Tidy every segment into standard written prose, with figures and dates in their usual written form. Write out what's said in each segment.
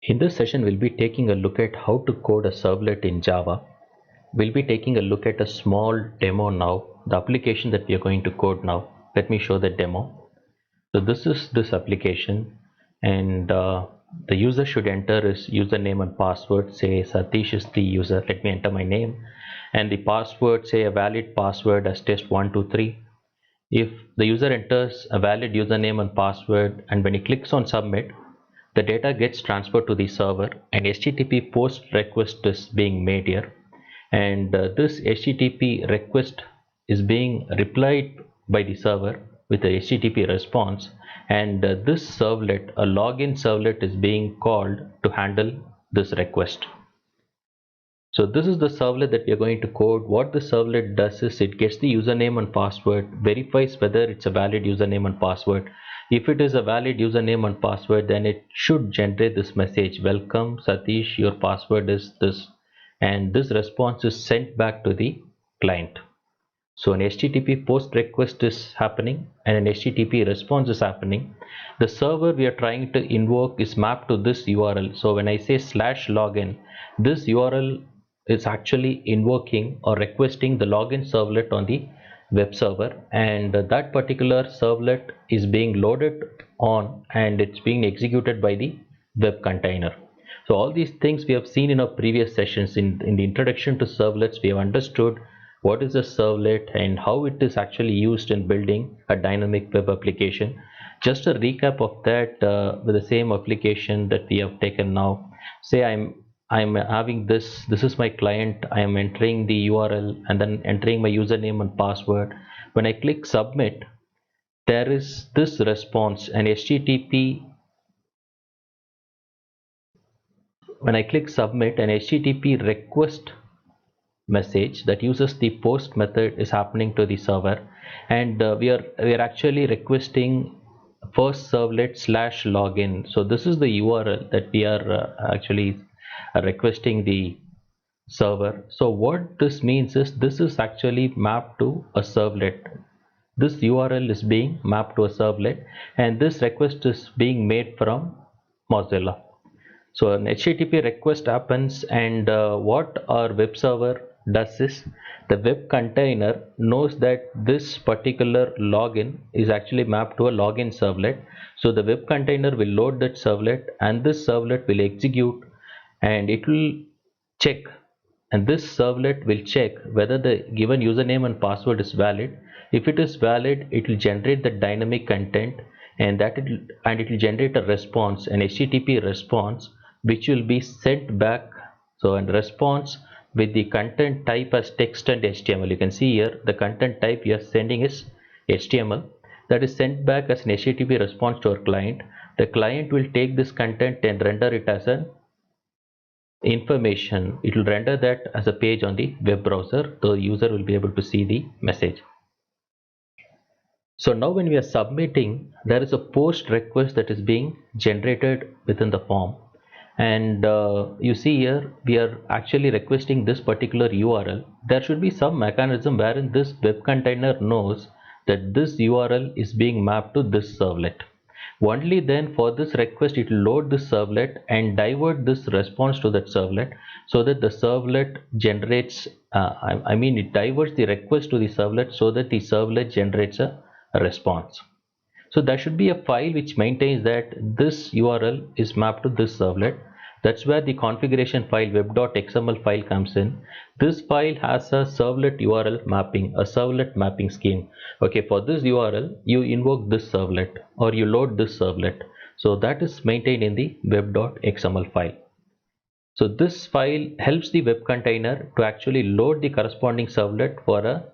In this session, we'll be taking a look at how to code a servlet in Java. We'll be taking a look at a small demo now, the application that we are going to code now. Let me show the demo. So this is this application, and the user should enter his username and password. Say Satish is the user. Let me enter my name, and the password, say a valid password as test123. If the user enters a valid username and password, and when he clicks on submit, the data gets transferred to the server, and HTTP post request is being made here, and this HTTP request is being replied by the server with a HTTP response, and this servlet, a login servlet, is being called to handle this request. So this is the servlet that we are going to code. What the servlet does is it gets the username and password, verifies whether it's a valid username and password. If it is a valid username and password, then it should generate this message: welcome Satish, your password is this, and this response is sent back to the client. So an HTTP post request is happening and an HTTP response is happening. The server we are trying to invoke is mapped to this URL. So when I say /login, this URL is actually invoking or requesting the login servlet on the web server, and that particular servlet is being loaded on and it's being executed by the web container. So all these things we have seen in our previous sessions. In the introduction to servlets, we have understood what is a servlet and how it is actually used in building a dynamic web application. Just a recap of that with the same application that we have taken now. Say I'm having this is my client. I am entering the URL and then entering my username and password. When I click submit, there is this response, an HTTP. When I click submit, an HTTP request message that uses the post method is happening to the server, and we are actually requesting first servlet /login. So this is the URL that we are actually requesting the server. So what this means is this is actually mapped to a servlet. This URL is being mapped to a servlet, and this request is being made from Mozilla. So an HTTP request happens, and what our web server does is the web container knows that this particular login is actually mapped to a login servlet. So the web container will load that servlet, and this servlet will execute, and it will check, and this servlet will check whether the given username and password is valid. If it is valid, it will generate the dynamic content, and it will generate a response, an HTTP response, which will be sent back. So a response with the content type as text and HTML. You can see here the content type we are sending is HTML, that is sent back as an HTTP response to our client. The client will take this content and render it as an information. It will render that as a page on the web browser. The user will be able to see the message. So now when we are submitting, there is a post request that is being generated within the form, and you see here we are actually requesting this particular URL. There should be some mechanism wherein this web container knows that this URL is being mapped to this servlet. Only then for this request it will load this servlet and divert this response to that servlet, so that the servlet generates it diverts the request to the servlet so that the servlet generates a response. So there should be a file which maintains that this URL is mapped to this servlet. That's where the configuration file web.xml file comes in. This file has a servlet URL mapping, a servlet mapping scheme. Okay, for this URL you invoke this servlet or you load this servlet. So that is maintained in the web.xml file. So this file helps the web container to actually load the corresponding servlet for a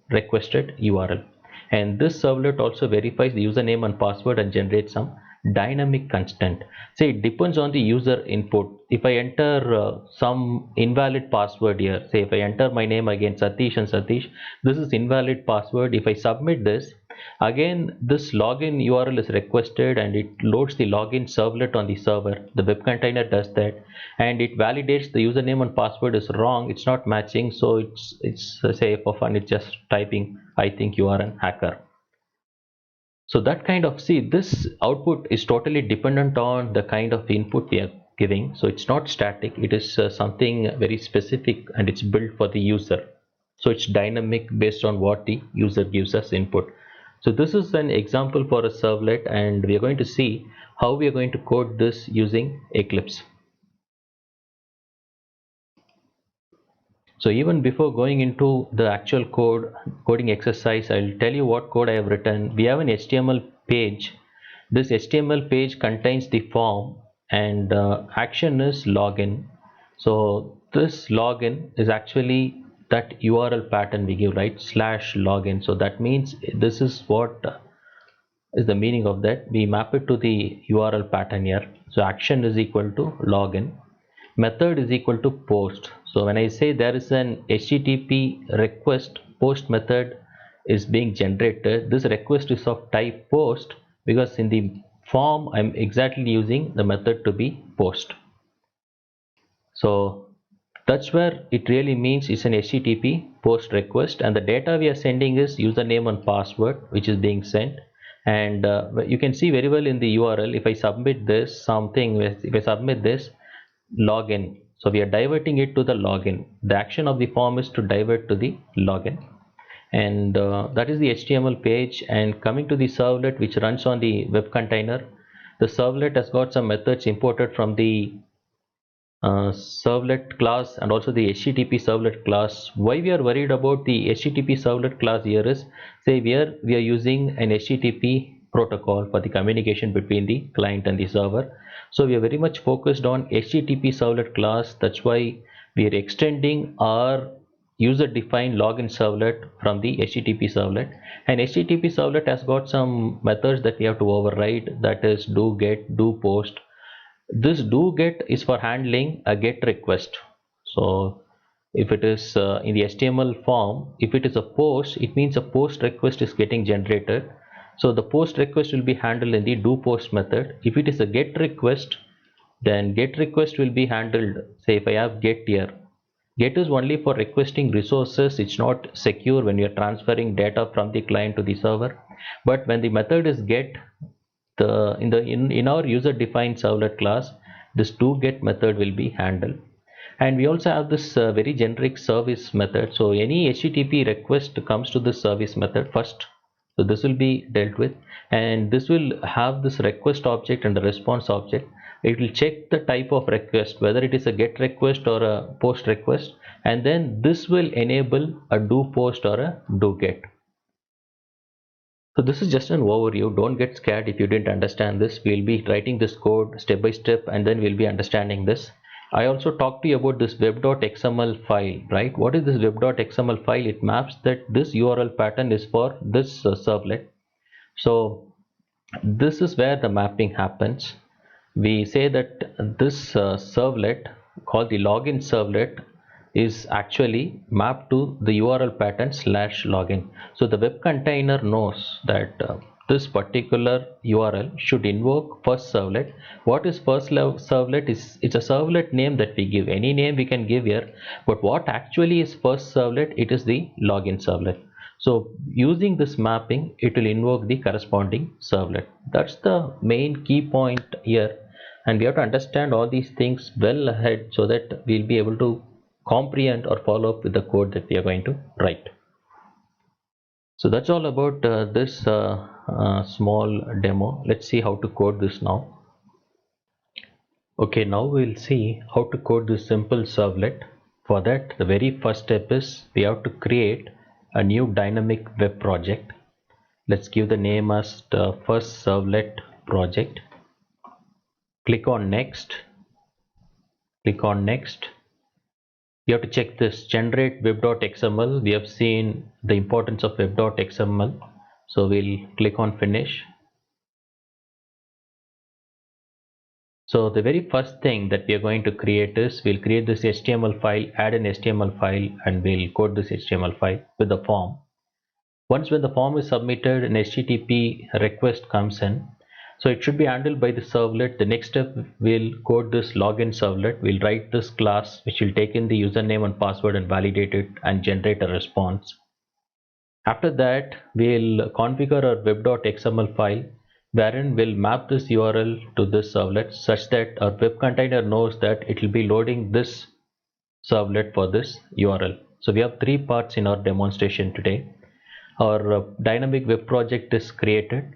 requested URL, and this servlet also verifies the username and password and generates some dynamic constant. Say it depends on the user input. If I enter some invalid password here, say if I enter my name again Satish and Satish, this is invalid password. If I submit this, again this login URL is requested and it loads the login servlet on the server. The web container does that, and it validates the username and password is wrong, it's not matching. So it's say for fun it's just typing, I think you are an hacker. So that kind of, see, this output is totally dependent on the kind of input we are giving. So it's not static, it is something very specific, and it's built for the user. So it's dynamic based on what the user gives us input. So this is an example for a servlet, and we are going to see how we are going to code this using Eclipse. So even before going into the actual coding exercise, I'll tell you what code I have written. We have an HTML page. This HTML page contains the form, and action is login. So this login is actually that URL pattern we give, right? /login. So that means this is what is the meaning of that. We map it to the URL pattern here. So action is equal to login. Method is equal to post. So when I say there is an HTTP request, post method is being generated. This request is of type post because in the form I'm exactly using the method to be post. So that's where it really means it's an HTTP post request, and the data we are sending is username and password, which is being sent. And you can see very well in the URL, if I submit this if I submit this login, so we are diverting it to the login. The action of the form is to divert to the login, and that is the HTML page. And coming to the servlet which runs on the web container, the servlet has got some methods imported from the servlet class and also the HTTP servlet class. Why we are worried about the HTTP servlet class here is, say we are using an HTTP protocol for the communication between the client and the server. So we are very much focused on HTTP servlet class. That's why we are extending our user defined login servlet from the HTTP servlet. And HTTP servlet has got some methods that we have to override, that is do get, do post. This do get is for handling a get request. So if it is in the HTML form, if it is a post, it means a post request is getting generated. So the post request will be handled in the do post method. If it is a get request, then get request will be handled. Say if I have get here, get is only for requesting resources. It's not secure when you're transferring data from the client to the server. But when the method is get, in our user defined servlet class, this do get method will be handled. And we also have this very generic service method. So any HTTP request comes to this service method first. So this will be dealt with, and this will have this request object and the response object. It will check the type of request, whether it is a get request or a post request, and then this will enable a do post or a do get. So this is just an overview. Don't get scared if you didn't understand this. We'll be writing this code step by step, and then we'll be understanding this. I also talked to you about this web.xml file, right? What is this web.xml file? It maps that this URL pattern is for this servlet. So this is where the mapping happens. We say that this servlet called the login servlet is actually mapped to the URL pattern /login. So the web container knows that this particular URL should invoke first servlet. What is first servlet? It's a servlet name that we give. Any name we can give here, but what actually is first servlet? It is the login servlet. So using this mapping, it will invoke the corresponding servlet. That's the main key point here, and we have to understand all these things well ahead so that we'll be able to comprehend or follow up with the code that we are going to write. So that's all about this small demo. Let's see how to code this now. Okay, now we'll see how to code this simple servlet. For that, the very first step is we have to create a new dynamic web project. Let's give the name as the first servlet project. Click on next. Click on next. You have to check this generate web.xml. We have seen the importance of web.xml, so we'll click on finish. So the very first thing that we are going to create is we'll create this HTML file, add an HTML file, and we'll code this HTML file with the form. Once when the form is submitted, an HTTP request comes in. So it should be handled by the servlet. The next step, we'll code this login servlet. We'll write this class which will take in the username and password and validate it and generate a response. After that, we'll configure our web.xml file. wherein we'll map this URL to this servlet such that our web container knows that it will be loading this servlet for this URL. So we have three parts in our demonstration today. Our dynamic web project is created.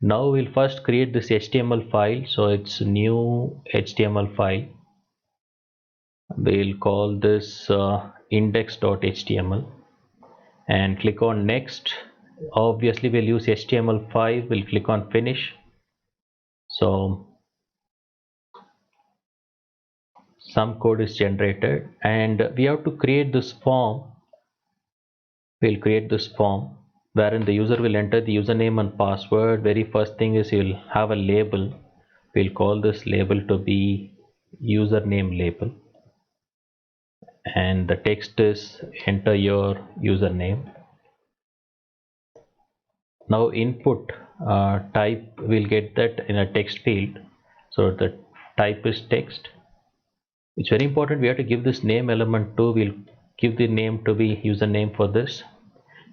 Now we'll first create this HTML file. So it's new HTML file. We'll call this index.html and click on next. Obviously we'll use HTML5. We'll click on finish. So some code is generated and we have to create this form. We'll create this form wherein the user will enter the username and password. Very first thing is you'll have a label. We'll call this label to be username label, and the text is enter your username. Now input type, we'll get that in a text field, so the type is text. It's very important, we have to give this name element too. We'll give the name to be username for this.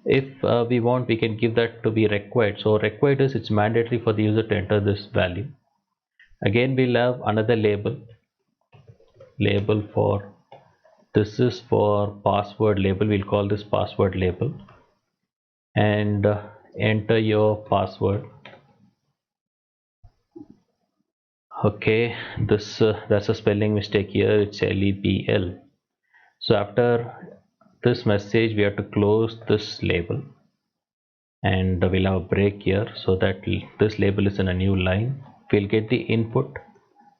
If we want, we can give that to be required. So required is it's mandatory for the user to enter this value. Again we'll have another label for this is for password label. We'll call this password label and enter your password. Okay, this that's a spelling mistake here, it's LEBL. So after this message we have to close this label and we'll have a break here so that this label is in a new line. We'll get the input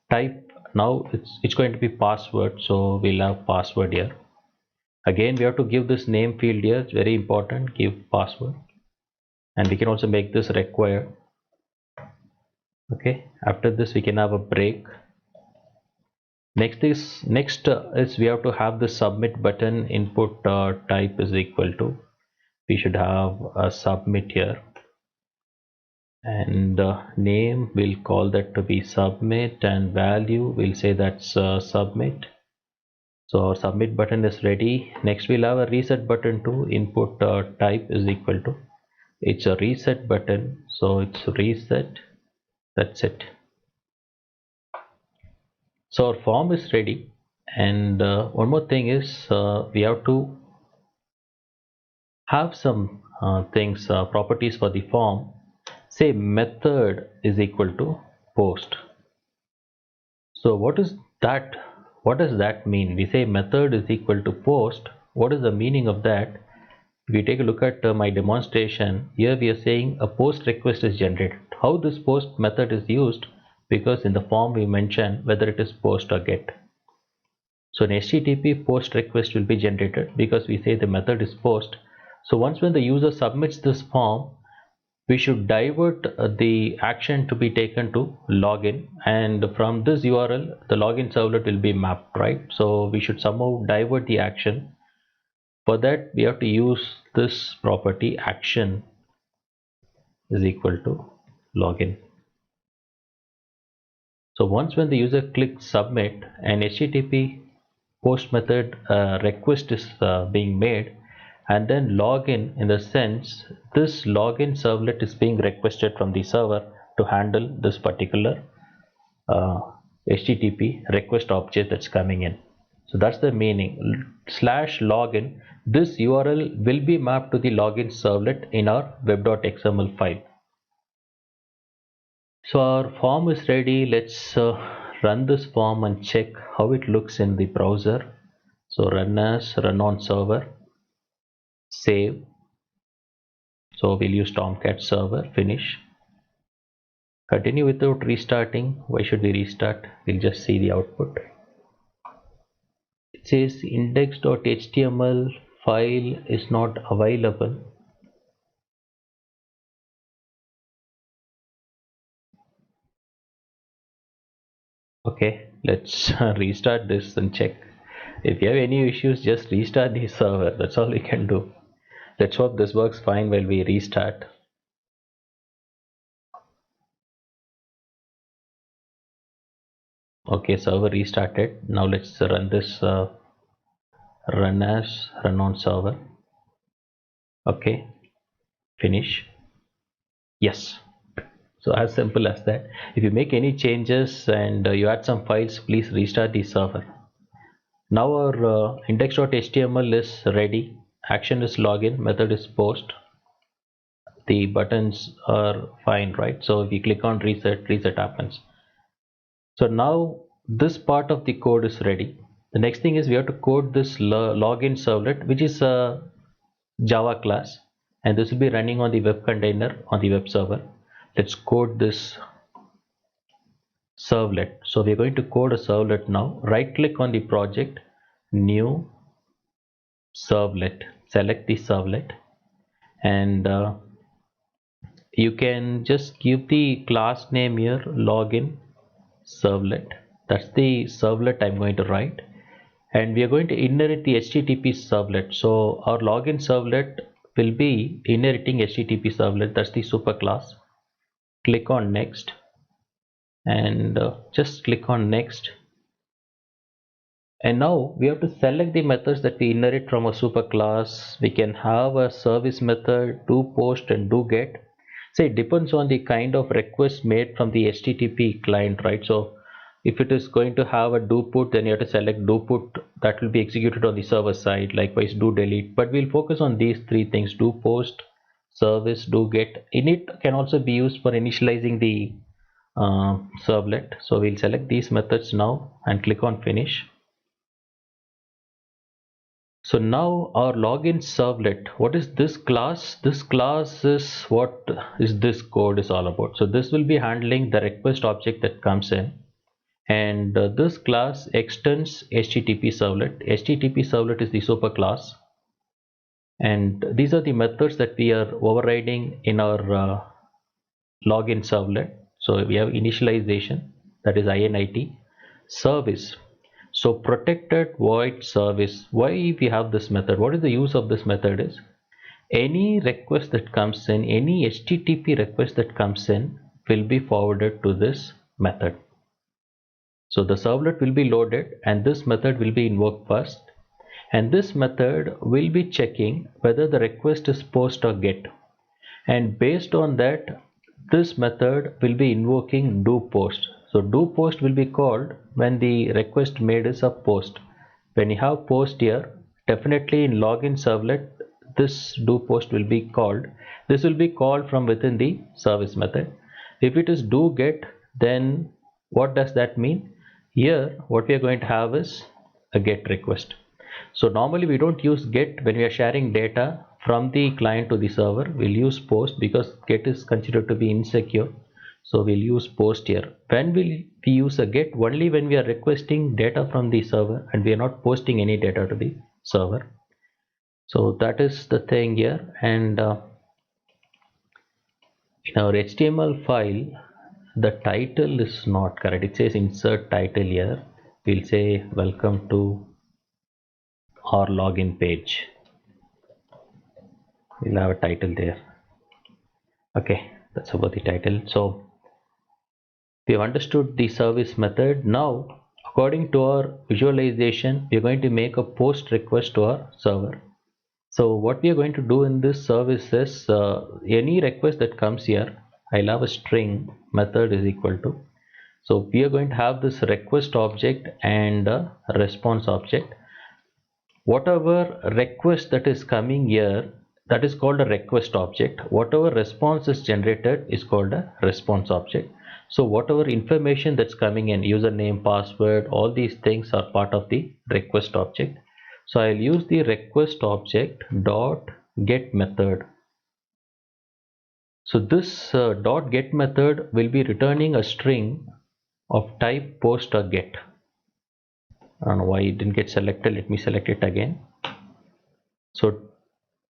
type. Now it's going to be password, so we'll have password here. Again we have to give this name field here, it's very important, give password, and we can also make this required. Okay, after this we can have a break. Next is we have to have the submit button. Input type is equal to, we should have a submit here, and name we'll call that to be submit, and value we'll say that's submit. So our submit button is ready. Next we'll have a reset button too. Input type is equal to, it's a reset button, so it's reset. That's it. So our form is ready, and one more thing is we have to have some things, properties for the form. Say method is equal to post. So what is that? What does that mean? We say method is equal to post. What is the meaning of that? If we take a look at my demonstration, here we are saying a post request is generated. How this post method is used? Because in the form we mention whether it is post or get. So an HTTP post request will be generated because we say the method is post. So once when the user submits this form, we should divert the action to be taken to login, and from this URL the login servlet will be mapped, right? So we should somehow divert the action. For that we have to use this property action is equal to login. So once when the user clicks submit, an HTTP post method request is being made, and then login, in the sense this login servlet is being requested from the server to handle this particular HTTP request object that's coming in. So that's the meaning. Slash login, this URL will be mapped to the login servlet in our web.xml file. So our form is ready. Let's run this form and check how it looks in the browser. So run on server, save. So we'll use Tomcat server, finish. Continue without restarting. Why should we restart? We'll just see the output. It says index.html file is not available. Okay, let's restart this and check. If you have any issues, just restart the server. That's all we can do. Let's hope this works fine while we restart. Okay, server restarted. Now let's run this run on server. Okay, finish. Yes, So as simple as that. If you make any changes and you add some files, please restart the server. Now our index.html is ready. Action is login, method is post. The buttons are fine, right? So if we click on reset, reset happens. So now this part of the code is ready. The next thing is we have to code this login servlet, which is a Java class, and this will be running on the web container on the web server. Let's code this servlet. So we're going to code a servlet now. Right click on the project, new servlet, select the servlet, and you can just give the class name here, login servlet. That's the servlet I'm going to write, and we are going to inherit the HTTP servlet. So our login servlet will be inheriting HTTP servlet. That's the super class. Click on next, and just click on next. And now we have to select the methods that we inherit from a super class. We can have a service method, do post and do get. So it depends on the kind of request made from the HTTP client, right? So if it is going to have a do put, then you have to select do put, that will be executed on the server side. Likewise do delete, but we'll focus on these three things: do post, service, do get. Init can also be used for initializing the servlet. So we'll select these methods now and click on finish. So now our login servlet, what is this class? This class is what is this code is all about. So this will be handling the request object that comes in, and this class extends HTTP servlet. HTTP servlet is the super class, and these are the methods that we are overriding in our login servlet. So we have initialization, that is init, service. So protected void service. Why we have this method? What is the use of this method is, any request that comes in, any HTTP request that comes in will be forwarded to this method. So the servlet will be loaded and this method will be invoked first, and this method will be checking whether the request is post or get, and based on that this method will be invoking do post. So do post will be called when the request made is a post. When you have post here, definitely in login servlet this do post will be called. This will be called from within the service method. If it is do get, then what does that mean? Here what we are going to have is a get request. So normally we don't use get when we are sharing data from the client to the server. We'll use post because get is considered to be insecure. So we'll use post here. When will we use a get? Only when we are requesting data from the server and we are not posting any data to the server. So that is the thing here. And in our HTML file, the title is not correct. It says insert title here. We'll say welcome to our login page. We'll have a title there. Okay, that's about the title. So we have understood the service method. Now according to our visualization, we are going to make a post request to our server. So what we are going to do in this service is any request that comes here, I'll have a string method is equal to. So we are going to have this request object and a response object. Whatever request that is coming here, that is called a request object. Whatever response is generated is called a response object. So whatever information that's coming in, username, password, all these things are part of the request object. So I'll use the request object dot get method. So this dot get method will be returning a string of type post or get. I don't know why it didn't get selected. Let me select it again. So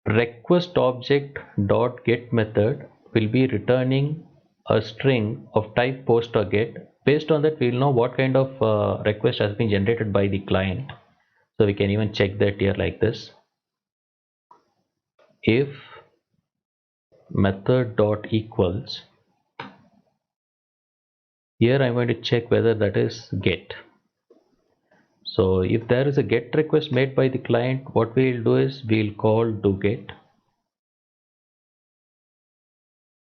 request object dot get method will be returning a string of type post or get. Based on that, we will know what kind of request has been generated by the client. So we can even check that here like this. If method dot equals, here I'm going to check whether that is get. So if there is a get request made by the client, what we'll do is we'll call do get.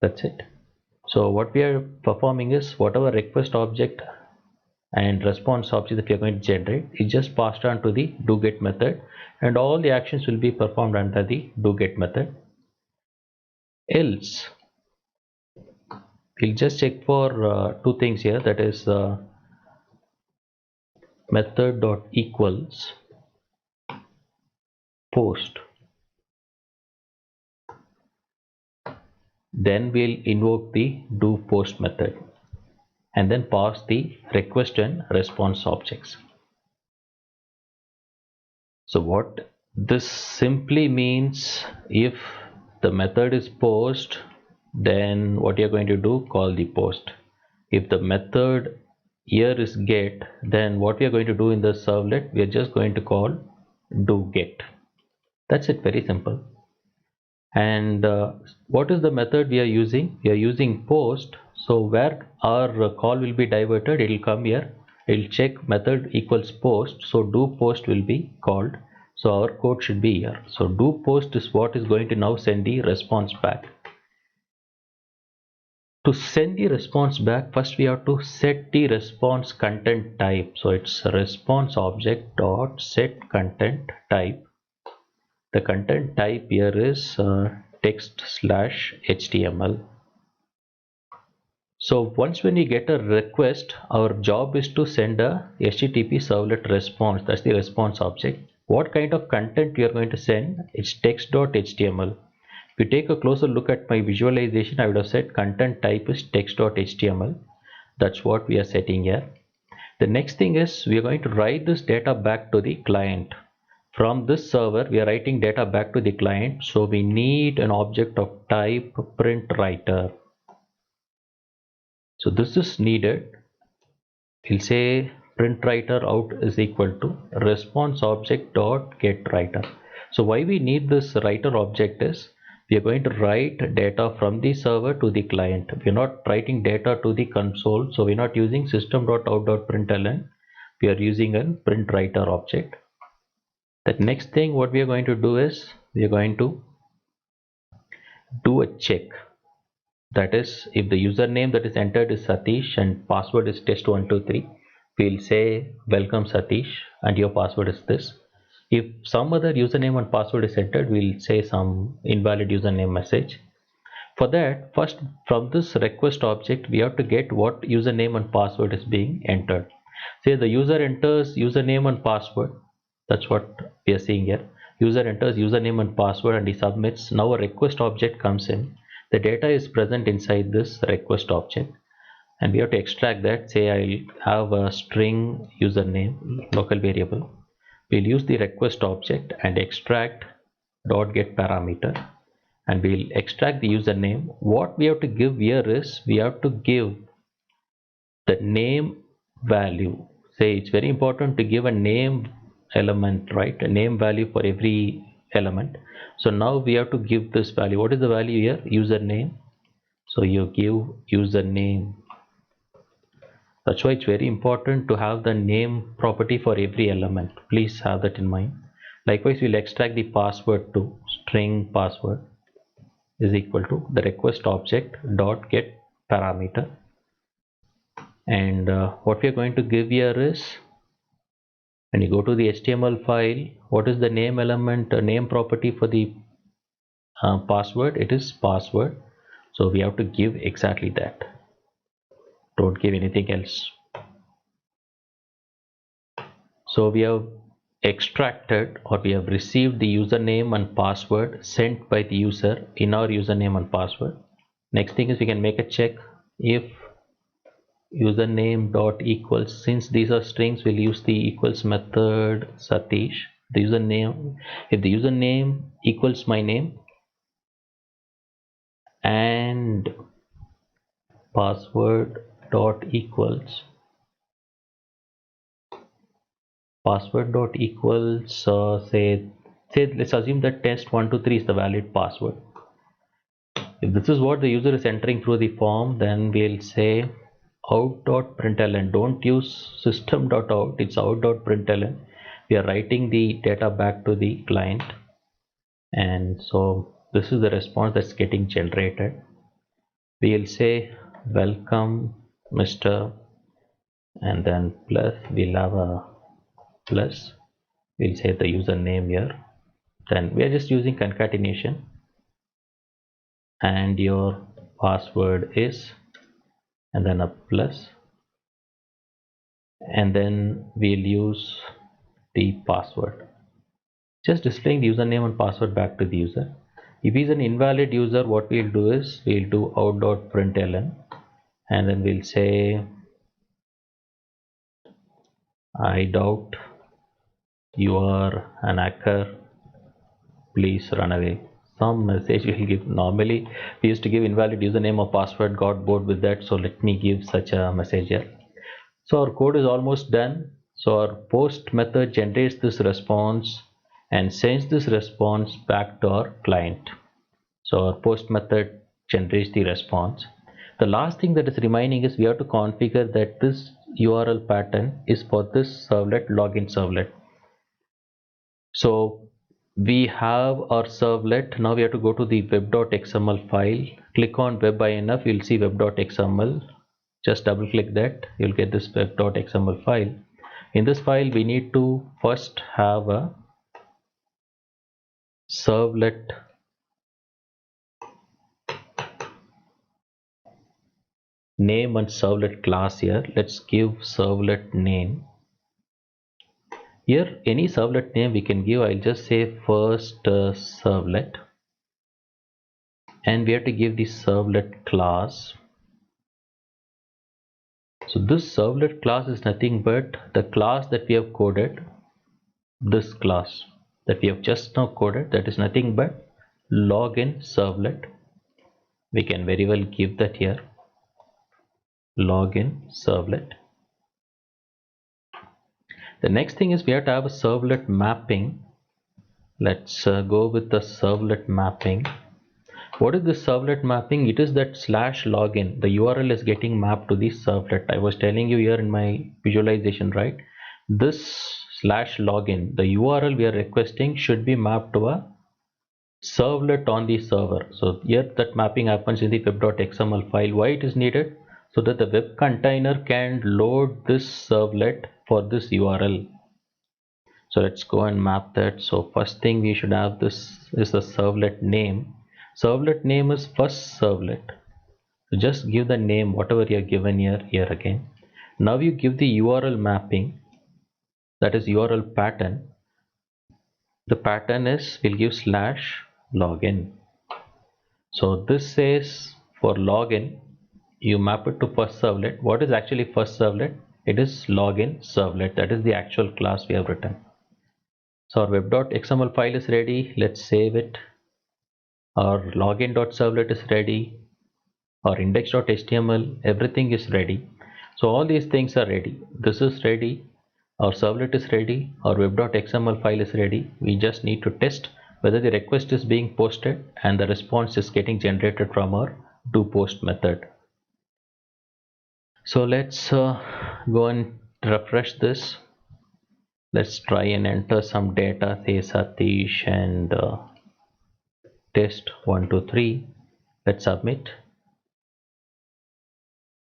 That's it. So what we are performing is whatever request object and response object that we are going to generate is just passed on to the doGet method, and all the actions will be performed under the doGet method. Else we'll just check for two things here, that is method dot equals post. Then we'll invoke the doPost method and then pass the request and response objects. So what this simply means, if the method is post, then what you're going to do, call the post. If the method here is get, then what we are going to do in the servlet, we are just going to call do get. That's it, very simple. And what is the method we are using? We are using post. So where our call will be diverted, it will come here, it will check method equals post, so do post will be called. So our code should be here. So do post is what is going to now send the response back. To send the response back, first we have to set the response content type. So it's response object dot set content type. The content type here is text/html. So once when we get a request, our job is to send a HTTP servlet response. That's the response object. What kind of content we are going to send? It's text.html. If you take a closer look at my visualization, I would have said content type is text.html. That's what we are setting here. The next thing is we are going to write this data back to the client. From this server, we are writing data back to the client. So we need an object of type print writer. So this is needed. We'll say print writer out is equal to response object dot get writer. So why we need this writer object is we are going to write data from the server to the client. We are not writing data to the console, so we are not using system.out.println. We are using a print writer object. The next thing what we are going to do is we are going to do a check. That is, if the username that is entered is Satish and password is test123, we'll say welcome Satish and your password is this. If some other username and password is entered, we'll say some invalid username message. For that, first from this request object, we have to get what username and password is being entered. Say the user enters username and password. That's what we are seeing here. User enters username and password and he submits. Now a request object comes in. The data is present inside this request object and we have to extract that. Say I'll have a string username, local variable. We'll use the request object and extract dot get parameter and we'll extract the username. What we have to give here is we have to give the name value. Say it's very important to give a name element, right? A name value for every element. So now we have to give this value. What is the value here? Username. So you give username. That's why it's very important to have the name property for every element. Please have that in mind. Likewise, we'll extract the password to string password is equal to the request object dot get parameter. And what we are going to give here is when you go to the HTML file, what is the name element, name property for the password? It is password. So we have to give exactly that. Don't give anything else. So we have extracted or we have received the username and password sent by the user in our username and password. Next thing is we can make a check if username dot equals, since these are strings, we'll use the equals method Satish. The username, if the username equals my name and password dot equals say let's assume that test123 is the valid password. If this is what the user is entering through the form, then we'll say out.println. Don't use system.out, it's out.println. We are writing the data back to the client, and so this is the response that's getting generated. we'll say welcome Mr. and then plus we'll have a plus, we'll say the username here, then we are just using concatenation, and your password is, and then a plus, and then we'll use the password, just displaying the username and password back to the user. If he's an invalid user, what we'll do is we'll do out.println, and then we'll say I doubt you are an hacker, please run away. Some message will give. Normally we used to give invalid username or password, got bored with that, so let me give such a message here. So our code is almost done. So our post method generates this response and sends this response back to our client. So our post method generates the response. The last thing that is remaining is we have to configure that this URL pattern is for this servlet, login servlet. So we have our servlet. Now we have to go to the web.xml file, click on web-inf, you'll see web.xml, just double click that, you'll get this web.xml file. In this file we need to first have a servlet name and servlet class here. Let's give servlet name. Here any servlet name we can give. I'll just say first servlet, and we have to give the servlet class. So this servlet class is nothing but the class that we have coded. This class that we have just now coded, that is nothing but login servlet. We can very well give that here, login servlet. The next thing is we have to have a servlet mapping. Let's go with the servlet mapping. What is this servlet mapping? It is that slash login. The URL is getting mapped to the servlet. I was telling you here in my visualization, right? This slash login, the URL we are requesting should be mapped to a servlet on the server. So here that mapping happens in the web.xml file. Why it is needed? So that the web container can load this servlet for this URL. So let's go and map that. So first thing we should have, this is the servlet name. Servlet name is first servlet. So just give the name whatever you are given here again. Now you give the URL mapping, that is URL pattern. The pattern is, we'll give slash login. So this says for login you map it to first servlet. What is actually first servlet? It is login servlet. That is the actual class we have written. So our web.xml file is ready. Let's save it. Our login.servlet is ready. Our index.html, everything is ready. So all these things are ready. This is ready. Our servlet is ready. Our web.xml file is ready. We just need to test whether the request is being posted and the response is getting generated from our doPost method. So let's go and refresh this. Let's try and enter some data, say Satish and test 1 2 3. Let's submit.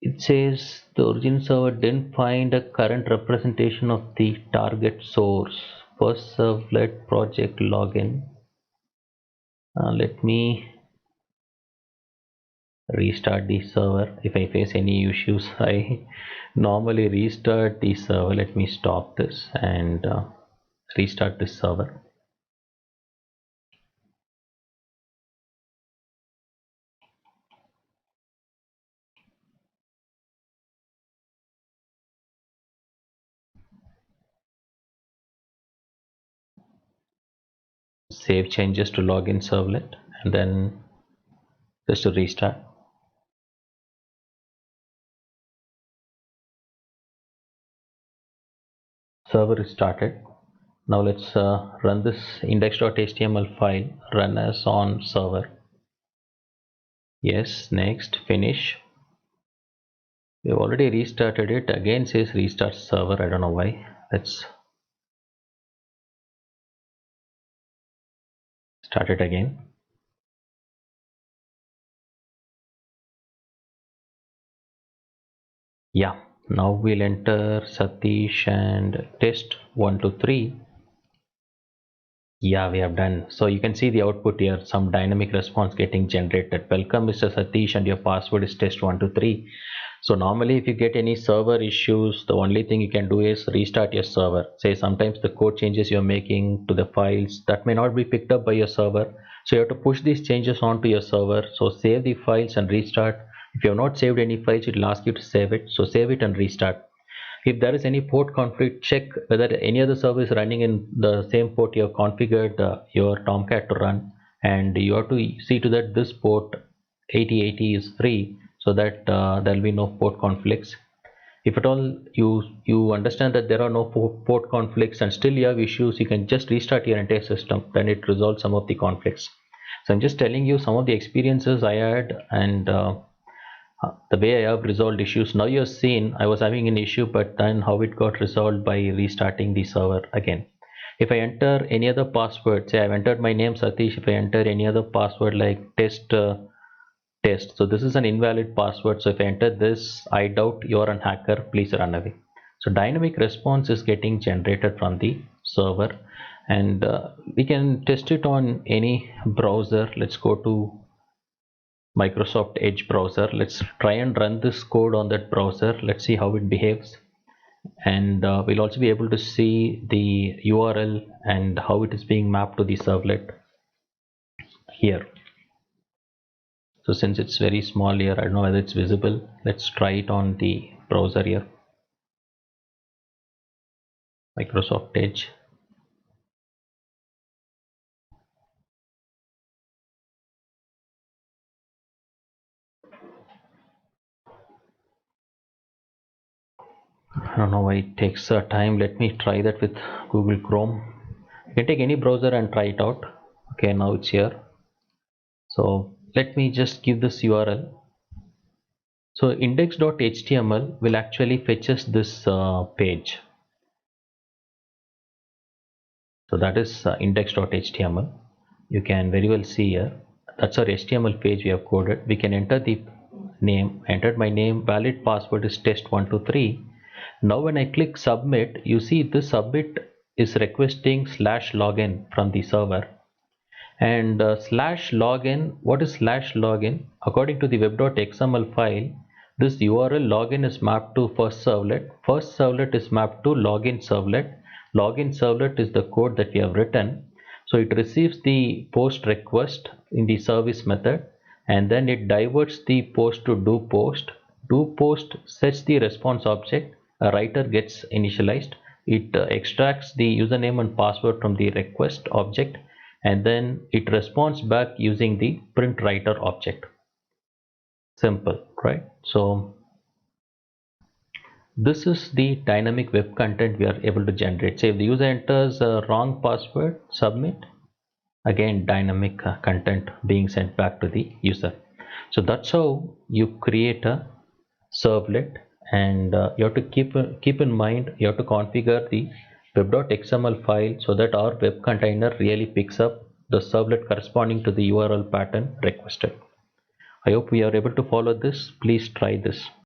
It says the origin server didn't find a current representation of the target source. First servlet project login. Let me restart the server. If I face any issues, I normally restart the server. Let me stop this and restart this server. Save changes to login servlet and then just to restart. Server is started. Now let's run this index.html file, run as on server. Yes, next, finish. We've already restarted it. Again says restart server. I don't know why. Let's start it again. Yeah, now we'll enter Satish and test 1 to 3. Yeah, we have done. So you can see the output here, some dynamic response getting generated. Welcome, Mr. Satish, and your password is test123. So normally if you get any server issues, the only thing you can do is restart your server. Say sometimes the code changes you're making to the files that may not be picked up by your server. So you have to push these changes onto your server. So save the files and restart. If you have not saved any files, it will ask you to save it. So save it and restart. If there is any port conflict, check whether any other service running in the same port you have configured your Tomcat to run, and you have to see to that this port 8080 is free, so that there will be no port conflicts. If at all you understand that there are no port conflicts and still you have issues, you can just restart your entire system, then it resolves some of the conflicts. So I'm just telling you some of the experiences I had, and the way I have resolved issues. Now you've seen I was having an issue, but then how it got resolved by restarting the server again. If I enter any other password, say I've entered my name Satish, if I enter any other password like test, so this is an invalid password. So if I enter this, I doubt you're an hacker, please run away. So dynamic response is getting generated from the server, and we can test it on any browser. Let's go to Microsoft Edge browser. Let's try and run this code on that browser. Let's see how it behaves, and we'll also be able to see the URL and how it is being mapped to the servlet here. So since it's very small here, I don't know whether it's visible. Let's try it on the browser here, Microsoft Edge. I don't know why it takes time. Let me try that with Google Chrome. You can take any browser and try it out. Okay, now it's here. So let me just give this URL. So index.html will actually fetch us this page. So that is index.html. You can very well see here. That's our HTML page we have coded. We can enter the name. I entered my name. Valid password is test123. Now when I click submit, you see this submit is requesting /login from the server. And /login, what is /login? According to the web.xml file, this URL login is mapped to first servlet. First servlet is mapped to login servlet. Login servlet is the code that we have written. So it receives the post request in the service method, and then it diverts the post to do post. Do post sets the response object. A writer gets initialized. It extracts the username and password from the request object, and then it responds back using the print writer object. Simple, right? So this is the dynamic web content we are able to generate. Say if the user enters a wrong password, submit, again dynamic content being sent back to the user. So that's how you create a servlet, and you have to keep in mind, you have to configure the web.xml file so that our web container really picks up the servlet corresponding to the URL pattern requested. I hope we are able to follow this. Please try this.